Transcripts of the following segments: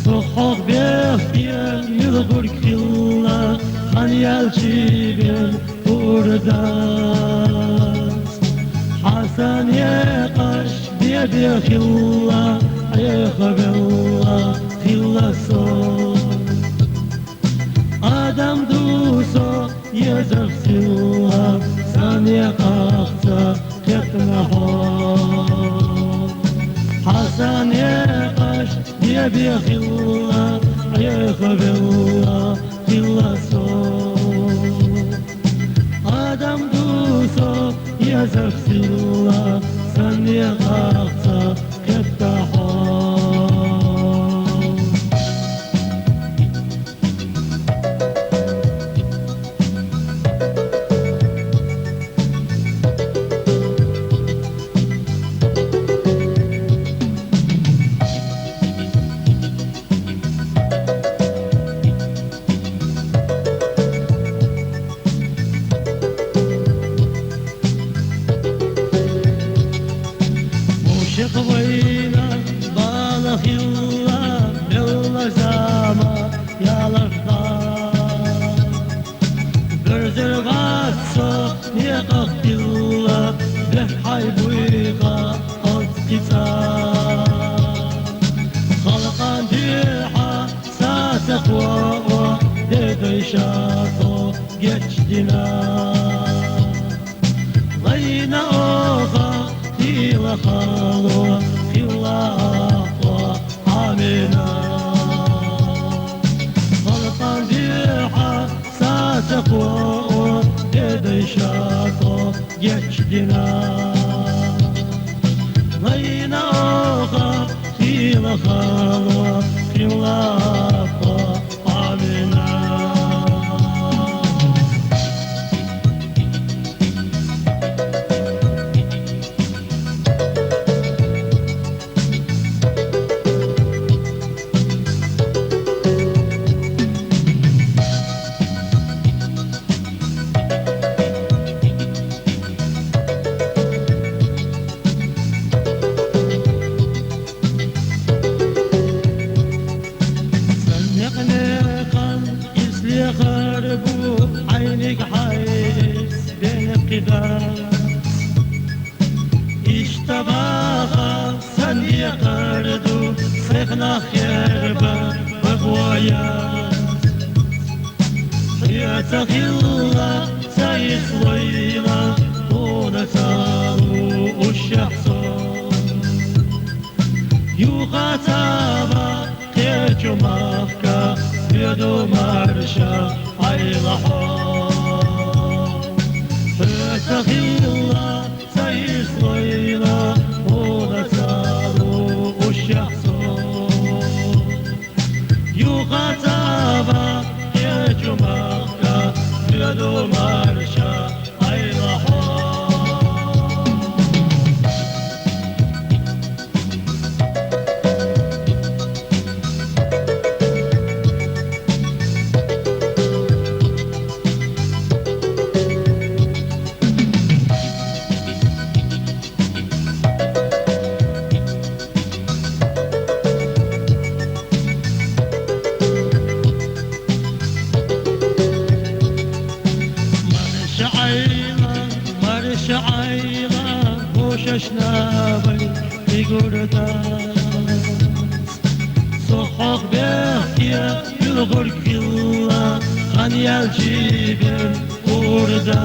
صحق بيختيان يضغر كلا خان يالجيبين ورداس حسن يقش بيدي خلا يخبر الله خلا صوت آدم دوسو يزغسلها ثانية قاقتا كتنهو حسن يقش يبي خلا يخبر الله خلا صوت آدم دوسو يزغسلها ثانية قاقتا كتنهو شقوينا بالخ الله بالله زما يا لقطار برزر غصو يقف الله بحي بويقا قطار خلقا ديحا ساتقوى ديدي شاطو geçdina غينا أوخا خيلا خالو خيلا أقوى عامنا غلطان ديحا ساتقوى ديدي شاطو geçdina غينا أوخا خيلا خالو خيلا أقوى عامنا يخربوا عينك حيس بين القداس اشتباها سن يقردو سيخنا خيربا بقواياس يا تغيلا سايس ويلا ونسالو الشحصون يغتابا كيجو مافكا يدو مرشا عيلحون فتخيل الله سيس ليلة ونسالو الشحصون يغتابا يجو مكة يدو مرشا عيلحون عيلة وششنابي في قرداس صحق بيحكي يلغر كلا خان يالجيبين قرداس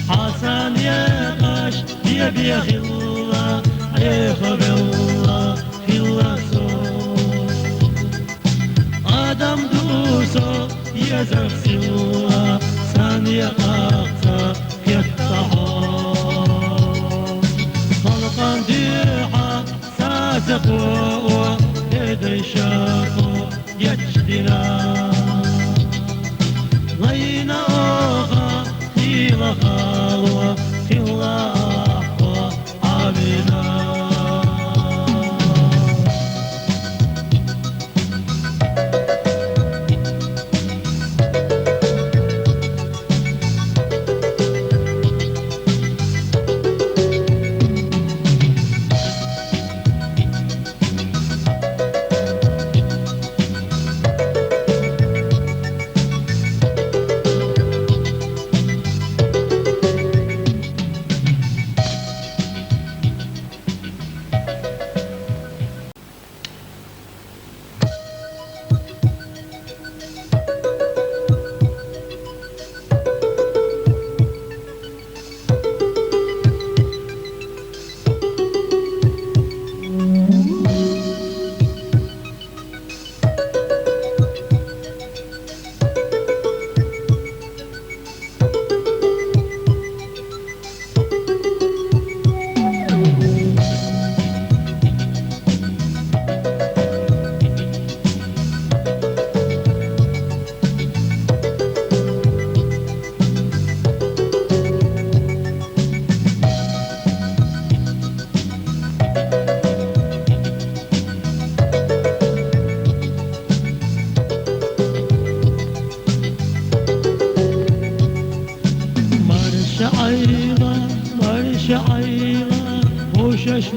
حسن يقش يبي خلا يخبر الله خلا صوت آدم دوسو يزغسلها ثانية قاقتا يتحون خلقا ديحا ساتقوى يدي شاقو geçdina غينا أوخا خيلا خالوة خيلا أحوى عابنا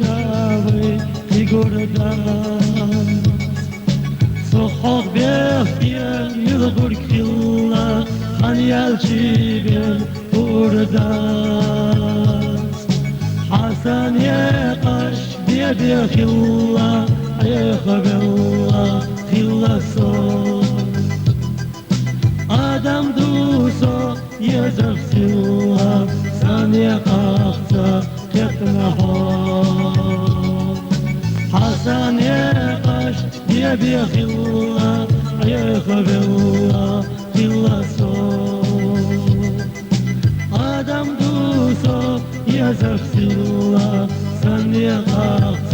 ناوي يقردان صحق بيختيان يلغر كلا خان يالشيبين وردان حسن يقش بيدي خلا يخبلا خلا صوت آدم دوسو يزغسلا ثانية قاقتا كتنهو حسن يقش بيدي خلا يخبلا خلا صوت آدم دوسو يزغسلا ثانية قاقتا